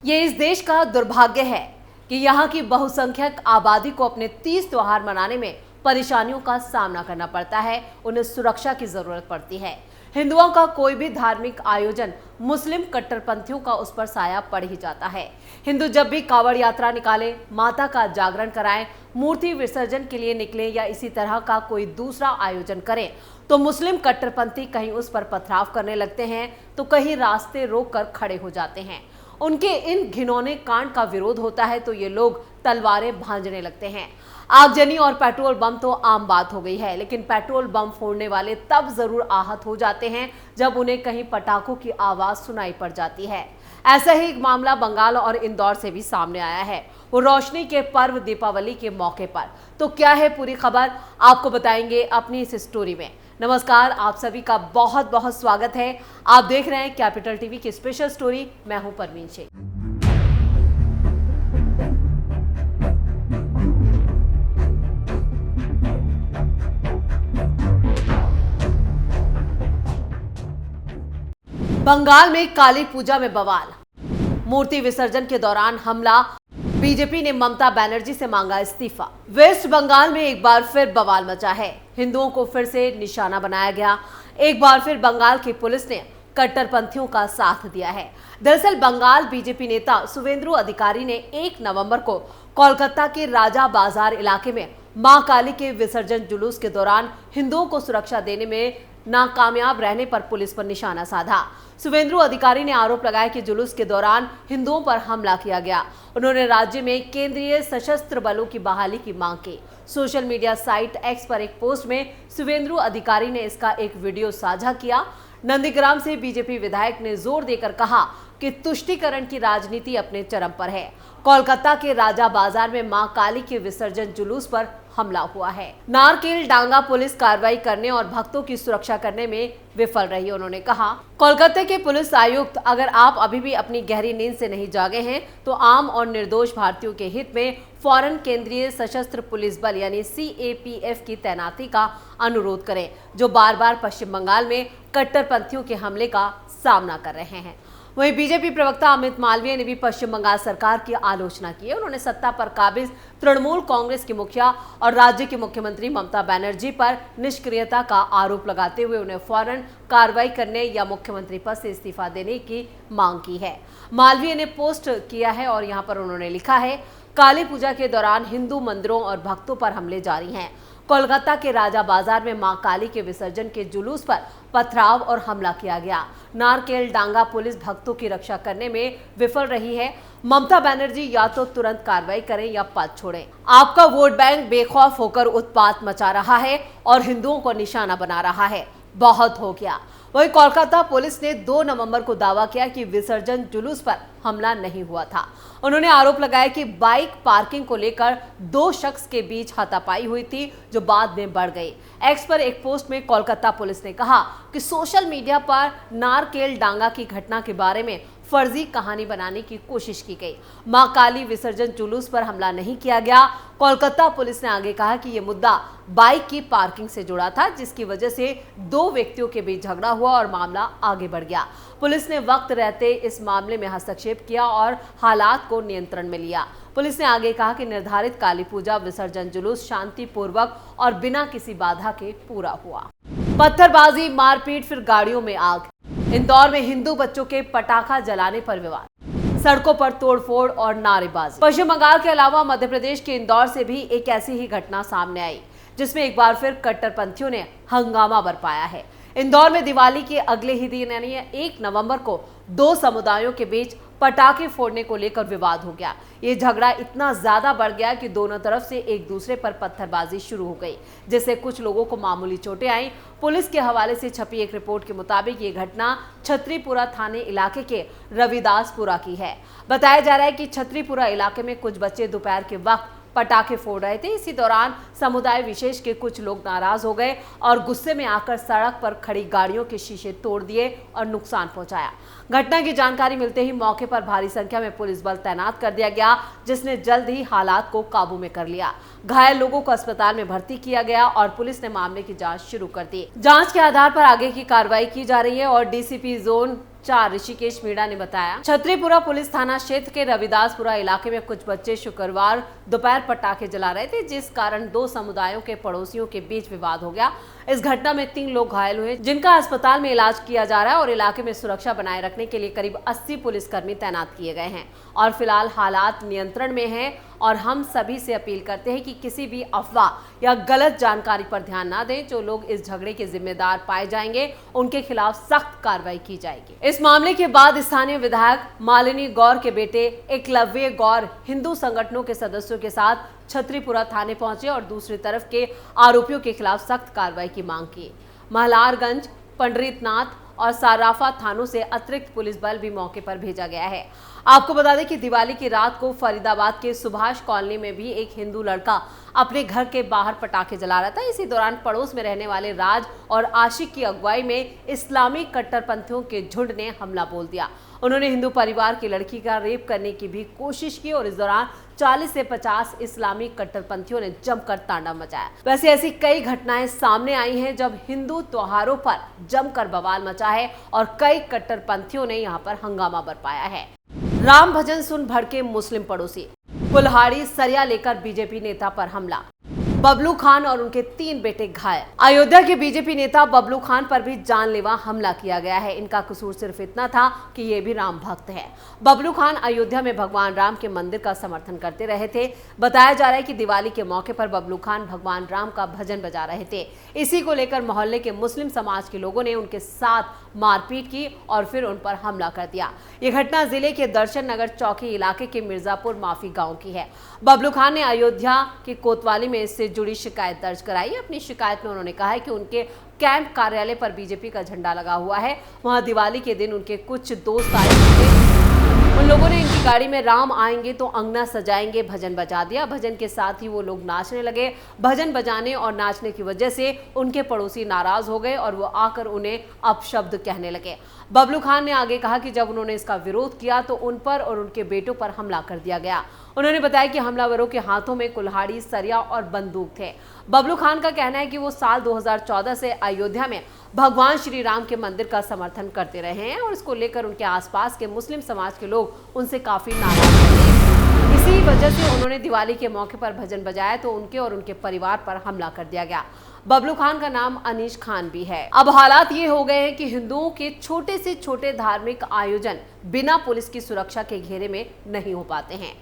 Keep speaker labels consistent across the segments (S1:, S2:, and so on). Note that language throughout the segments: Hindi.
S1: ये इस देश का दुर्भाग्य है कि यहाँ की बहुसंख्यक आबादी को अपने 30 त्योहार मनाने में परेशानियों का सामना करना पड़ता है। उन्हें सुरक्षा की जरूरत पड़ती है। हिंदुओं का कोई भी धार्मिक आयोजन मुस्लिम कट्टरपंथियों का उस पर साया पड़ ही जाता है। हिंदू जब भी कावड़ यात्रा निकाले, माता का जागरण कराएं, मूर्ति विसर्जन के लिए निकले या इसी तरह का कोई दूसरा आयोजन करें तो मुस्लिम कट्टरपंथी कहीं उस पर पथराव करने लगते हैं तो कहीं रास्ते रोक कर खड़े हो जाते हैं। उनके इन घिनौने कांड का विरोध होता है तो ये लोग तलवारें भांजने लगते हैं। आगजनी और पेट्रोल बम तो आम बात हो गई है, लेकिन पेट्रोल बम फोड़ने वाले तब जरूर आहत हो जाते हैं जब उन्हें कहीं पटाखों की आवाज सुनाई पड़ जाती है। ऐसा ही एक मामला बंगाल और इंदौर से भी सामने आया है, वो रोशनी के पर्व दीपावली के मौके पर। तो क्या है पूरी खबर, आपको बताएंगे अपनी इस स्टोरी में। नमस्कार, आप सभी का बहुत बहुत स्वागत है। आप देख रहे हैं कैपिटल टीवी की स्पेशल स्टोरी। मैं हूं परवीन शेख। बंगाल में काली पूजा में बवाल, मूर्ति विसर्जन के दौरान हमला, बीजेपी ने ममता बनर्जी से मांगा इस्तीफा। वेस्ट बंगाल में एक बार फिर बवाल मचा है। हिंदुओं को फिर से निशाना बनाया गया। एक बार फिर बंगाल की पुलिस ने कट्टरपंथियों का साथ दिया है। दरअसल बंगाल बीजेपी नेता शुवेंदु अधिकारी ने 1 नवंबर को कोलकाता के राजा बाजार इलाके में मां काली के विसर्जन जुलूस के दौरान हिंदुओं को सुरक्षा देने में नाकामयाब रहने पर पुलिस पर निशाना साधा। शुवेंदु अधिकारी ने आरोप लगाया कि जुलूस के दौरान हिंदुओं पर हमला किया गया। उन्होंने राज्य में केंद्रीय सशस्त्र बलों की बहाली की मांग की। सोशल मीडिया साइट एक्स पर एक पोस्ट में शुवेंदु अधिकारी ने इसका एक वीडियो साझा किया। नंदीग्राम से बीजेपी विधायक ने जोर देकर कहा कि तुष्टीकरण की राजनीति अपने चरम पर है। कोलकाता के राजा बाजार में मां काली के विसर्जन जुलूस पर हमला हुआ है। नारकेल डांगा पुलिस कार्रवाई करने और भक्तों की सुरक्षा करने में विफल रही। उन्होंने कहा, कोलकाता के पुलिस आयुक्त, अगर आप अभी भी अपनी गहरी नींद से नहीं जागे हैं तो आम और निर्दोष भारतीयों के हित में फौरन केंद्रीय सशस्त्र पुलिस बल यानी CAPF की तैनाती का अनुरोध करें, जो बार बार पश्चिम बंगाल में कट्टरपंथियों के हमले का सामना कर रहे हैं। वहीं बीजेपी प्रवक्ता अमित मालवीय ने भी पश्चिम बंगाल सरकार की आलोचना की है। उन्होंने सत्ता पर काबिज तृणमूल कांग्रेस की मुखिया और राज्य की मुख्यमंत्री ममता बनर्जी पर निष्क्रियता का आरोप लगाते हुए उन्हें फौरन कार्रवाई करने या मुख्यमंत्री पद से इस्तीफा देने की मांग की है। मालवीय ने पोस्ट किया है और यहाँ पर उन्होंने लिखा है, काली पूजा के दौरान हिंदू मंदिरों और भक्तों पर हमले जारी हैं। कोलकाता के राजा बाजार में मां काली के विसर्जन के जुलूस पर पथराव और हमला किया गया। नारकेल डांगा पुलिस भक्तों की रक्षा करने में विफल रही है। ममता बनर्जी या तो तुरंत कार्रवाई करें या पद छोड़ें। आपका वोट बैंक बेखौफ होकर उत्पात मचा रहा है और हिंदुओं को निशाना बना रहा है। बहुत हो गया। वहीं कोलकाता पुलिस ने 2 नवंबर को दावा किया कि विसर्जन जुलूस पर हमला नहीं हुआ था। उन्होंने आरोप लगाया कि बाइक पार्किंग को लेकर 2 शख्स के बीच हाथापाई हुई थी, जो बाद में बढ़ गई। एक्स पर एक पोस्ट में कोलकाता पुलिस ने कहा कि सोशल मीडिया पर नारकेल डांगा की घटना के बारे में फर्जी कहानी बनाने की कोशिश की गई। मां काली विसर्जन जुलूस पर हमला नहीं किया गया। कोलकाता पुलिस ने आगे कहा कि यह मुद्दा बाइक की पार्किंग से जुड़ा था, जिसकी वजह से 2 व्यक्तियों के बीच झगड़ा हुआ और मामला आगे बढ़ गया। पुलिस ने वक्त रहते इस मामले में हस्तक्षेप किया और हालात को नियंत्रण में लिया। पुलिस ने आगे कहा कि निर्धारित काली पूजा विसर्जन जुलूस शांतिपूर्वक और बिना किसी बाधा के पूरा हुआ। पत्थरबाजी, मारपीट, फिर गाड़ियों में आग। इंदौर में हिंदू बच्चों के पटाखा जलाने पर विवाद, सड़कों पर तोड़फोड़ और नारेबाजी। पश्चिम बंगाल के अलावा मध्य प्रदेश के इंदौर से भी एक ऐसी ही घटना सामने आई, जिसमें एक बार फिर कट्टरपंथियों ने हंगामा बरपाया है। इंदौर में दिवाली के अगले ही दिन यानी 1 नवंबर को 2 समुदायों के बीच पटाखे फोड़ने को लेकर विवाद हो गया। ये झगड़ा इतना ज्यादा बढ़ गया कि दोनों तरफ से एक दूसरे पर पत्थरबाजी शुरू हो गई, जिससे कुछ लोगों को मामूली चोटें आईं। पुलिस के हवाले से छपी एक रिपोर्ट के मुताबिक ये घटना छतरीपुरा थाने इलाके के रविदासपुरा की है। बताया जा रहा है कि छतरीपुरा इलाके में कुछ बच्चे दोपहर के वक्त पटाखे फोड़ रहे थे। इसी दौरान समुदाय विशेष के कुछ लोग नाराज हो गए और गुस्से में आकर सड़क पर खड़ी गाड़ियों के शीशे तोड़ दिए और नुकसान पहुंचाया। घटना की जानकारी मिलते ही मौके पर भारी संख्या में पुलिस बल तैनात कर दिया गया, जिसने जल्द ही हालात को काबू में कर लिया। घायल लोगों को अस्पताल में भर्ती किया गया और पुलिस ने मामले की जांच शुरू कर दी। जांच के आधार पर आगे की कार्रवाई की जा रही है और DCP जोन 4 ऋषिकेश मीणा ने बताया, छतरीपुरा पुलिस थाना क्षेत्र के रविदासपुरा इलाके में कुछ बच्चे शुक्रवार दोपहर पटाखे जला रहे थे, जिस कारण 2 समुदायों के पड़ोसियों के बीच विवाद हो गया। इस घटना में 3 लोग घायल हुए, जिनका अस्पताल में इलाज किया जा रहा है और इलाके में सुरक्षा बनाए रखने के लिए करीब 80 पुलिसकर्मी तैनात किए गए हैं और फिलहाल हालात नियंत्रण में हैं। और हम सभी से अपील करते हैं कि किसी भी अफवाह या गलत जानकारी पर ध्यान ना दें। जो लोग इस झगड़े के जिम्मेदार पाए जाएंगे, उनके खिलाफ सख्त कार्रवाई की जाएगी। इस मामले के बाद स्थानीय विधायक मालिनी गौर के बेटे एकलव्य गौर हिंदू संगठनों के सदस्यों के साथ छतरीपुरा थाने पहुंचे और दूसरी तरफ के आरोपियों के खिलाफ सख्त कार्रवाई की मांग की। महलारगंज, पंडरीनाथ और साराफा थानों से अतिरिक्त पुलिस बल भी मौके पर भेजा गया है। आपको बता दें कि दिवाली की रात को फरीदाबाद के सुभाष कॉलोनी में भी एक हिंदू लड़का अपने घर के बाहर पटाखे जला रहा था। इसी दौरान पड़ोस में रहने वाले राज और आशिक की अगुवाई में इस्लामी कट्टरपंथियों के झुंड ने हमला बोल दिया। उन्होंने हिंदू परिवार की लड़की का रेप करने की भी कोशिश की और इस दौरान 40 से 50 इस्लामी कट्टरपंथियों ने जमकर तांडव मचाया। वैसे ऐसी कई घटनाएं सामने आई हैं जब हिंदू त्योहारों पर जमकर बवाल मचा है और कई कट्टरपंथियों ने यहां पर हंगामा बरपाया है। राम भजन सुन भड़के मुस्लिम पड़ोसी, कुल्हाड़ी सरिया लेकर बीजेपी नेता पर हमला, बबलू खान और उनके 3 बेटे घायल। अयोध्या के बीजेपी नेता बबलू खान पर भी जानलेवा हमला किया गया है। इनका कसूर सिर्फ इतना था कि ये भी राम भक्त है। बबलू खान अयोध्या में भगवान राम के मंदिर का समर्थन करते रहे थे। बताया जा रहा है कि दिवाली के मौके पर बबलू खान भगवान राम का भजन बजा रहे थे। इसी को लेकर मोहल्ले के मुस्लिम समाज के लोगों ने उनके साथ मारपीट की और फिर उन पर हमला कर दिया। ये घटना जिले के दर्शन नगर चौकी इलाके के मिर्जापुर माफी गांव की है। बबलू खान ने अयोध्या के कोतवाली में इससे जुड़ी शिकायत दर्ज कराई। अपनी शिकायत में उन्होंने कहा है कि उनके कैंप कार्यालय पर बीजेपी का झंडा लगा हुआ है। वहां दिवाली के दिन उनके कुछ दोस्त आए थे। उन लोगों ने इनकी गाड़ी में राम आएंगे तो अंगना सजाएंगे भजन बजा दिया। भजन के साथ ही वो लोग नाचने लगे। भजन बजाने और नाचने की वजह से उनके पड़ोसी नाराज हो गए और वो आकर उन्हें अपशब्द कहने लगे। बबलू खान ने आगे कहा कि जब उन्होंने इसका विरोध किया तो उन पर और उनके बेटों पर हमला कर दिया गया। उन्होंने बताया कि हमलावरों के हाथों में कुल्हाड़ी, सरिया और बंदूक थे। बबलू खान का कहना है कि वो साल 2014 से अयोध्या में भगवान श्री राम के मंदिर का समर्थन करते रहे हैं और इसको लेकर उनके आसपास के मुस्लिम समाज के लोग उनसे काफी नाराज हैं। इसी वजह से उन्होंने दिवाली के मौके पर भजन बजाया तो उनके और उनके परिवार पर हमला कर दिया गया। बबलू खान का नाम अनीश खान भी है। अब हालात ये हो गए हैं कि हिंदुओं के छोटे से छोटे धार्मिक आयोजन बिना पुलिस की सुरक्षा के घेरे में नहीं हो पाते हैं।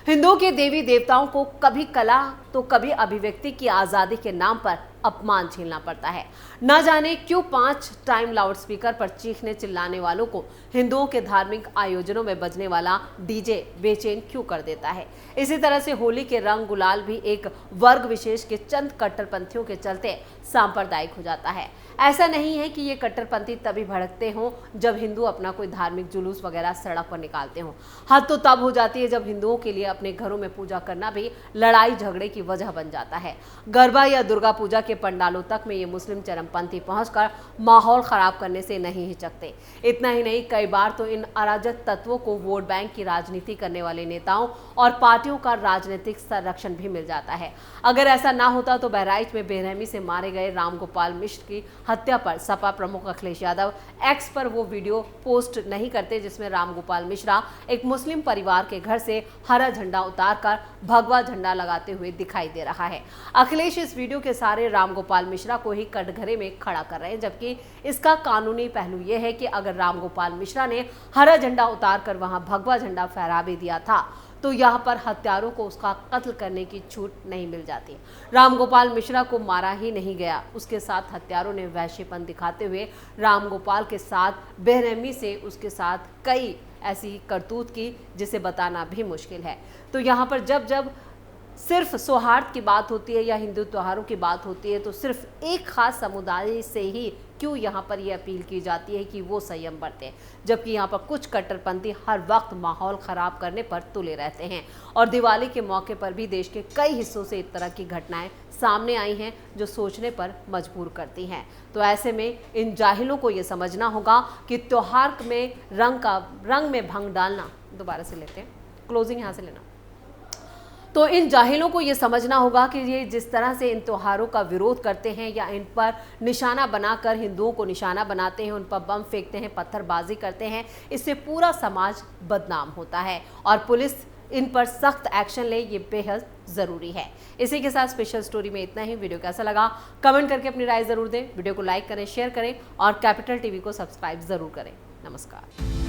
S1: हिंदुओं के देवी देवताओं को कभी कला तो कभी अभिव्यक्ति की आजादी के नाम पर अपमान झेलना पड़ता है। न जाने क्यों 5 टाइम लाउडस्पीकर पर चीखने चिल्लाने वालों को हिंदुओं के धार्मिक आयोजनों में बजने वाला डीजे बेचैन क्यों कर देता है। इसी तरह से होली के रंग गुलाल भी एक वर्ग विशेष के चंद कट्टरपंथियों के चलते सांप्रदायिक हो जाता है। ऐसा नहीं है कि ये कट्टरपंथी तभी भड़कते हों जब हिंदू अपना कोई धार्मिक जुलूस वगैरह सड़क पर निकालते हों। हद तो तब हो जाती है जब हिंदुओं के लिए अपने घरों में पूजा करना भी लड़ाई झगड़े की वजह बन जाता है। गरबा या दुर्गा पूजा के पंडालों तक में ये मुस्लिम चरमपंथी पहुंचकर माहौल खराब करने से नहीं हिचकते। इतना ही नहीं, कई बार तो इन अराजक तत्वों को वोट बैंक की राजनीति करने वाले नेताओं और पार्टियों का राजनीतिक संरक्षण भी मिल जाता है। अगर ऐसा ना होता तो बहराइच में बेरहमी से मारे गए रामगोपाल मिश्र की हत्या पर सपा प्रमुख अखिलेश यादव एक्स पर वो वीडियो पोस्ट नहीं करते जिसमें रामगोपाल मिश्रा एक मुस्लिम परिवार के घर से हरा झंडा उतारकर भगवा झंडा लगाते हुए दिखाई दे रहा है। अखिलेश इस वीडियो के सारे रामगोपाल मिश्रा को ही कटघरे में खड़ा कर रहे हैं, जबकि इसका कानूनी पहलू यह है कि अगर रामगोपाल मिश्रा ने हरा झंडा उतारकर वहां भगवा झंडा फहरा भी दिया था तो यहाँ पर हत्यारों को उसका कत्ल करने की छूट नहीं मिल जाती। रामगोपाल मिश्रा को मारा ही नहीं गया, उसके साथ हत्यारों ने वैश्यपन दिखाते हुए रामगोपाल के साथ बेरहमी से उसके साथ कई ऐसी करतूत की जिसे बताना भी मुश्किल है। तो यहाँ पर जब जब सिर्फ सौहार्द की बात होती है या हिंदू त्योहारों की बात होती है तो सिर्फ एक खास समुदाय से ही क्यों यहाँ पर ये अपील की जाती है कि वो संयम बरतें, जबकि यहाँ पर कुछ कट्टरपंथी हर वक्त माहौल ख़राब करने पर तुले रहते हैं। और दिवाली के मौके पर भी देश के कई हिस्सों से इस तरह की घटनाएं सामने आई हैं जो सोचने पर मजबूर करती हैं। तो ऐसे में इन जाहिलों को ये समझना होगा कि त्योहार में रंग में भंग डालना, दोबारा से लेते हैं, क्लोजिंग यहाँ से लेना, तो इन जाहिलों को ये समझना होगा कि ये जिस तरह से इन त्योहारों का विरोध करते हैं या इन पर निशाना बनाकर हिंदुओं को निशाना बनाते हैं, उन पर बम फेंकते हैं, पत्थरबाजी करते हैं, इससे पूरा समाज बदनाम होता है और पुलिस इन पर सख्त एक्शन ले, ये बेहद जरूरी है। इसी के साथ स्पेशल स्टोरी में इतना ही। वीडियो कैसा लगा कमेंट करके अपनी राय जरूर दें। वीडियो को लाइक करें, शेयर करें और कैपिटल टीवी को सब्सक्राइब जरूर करें। नमस्कार।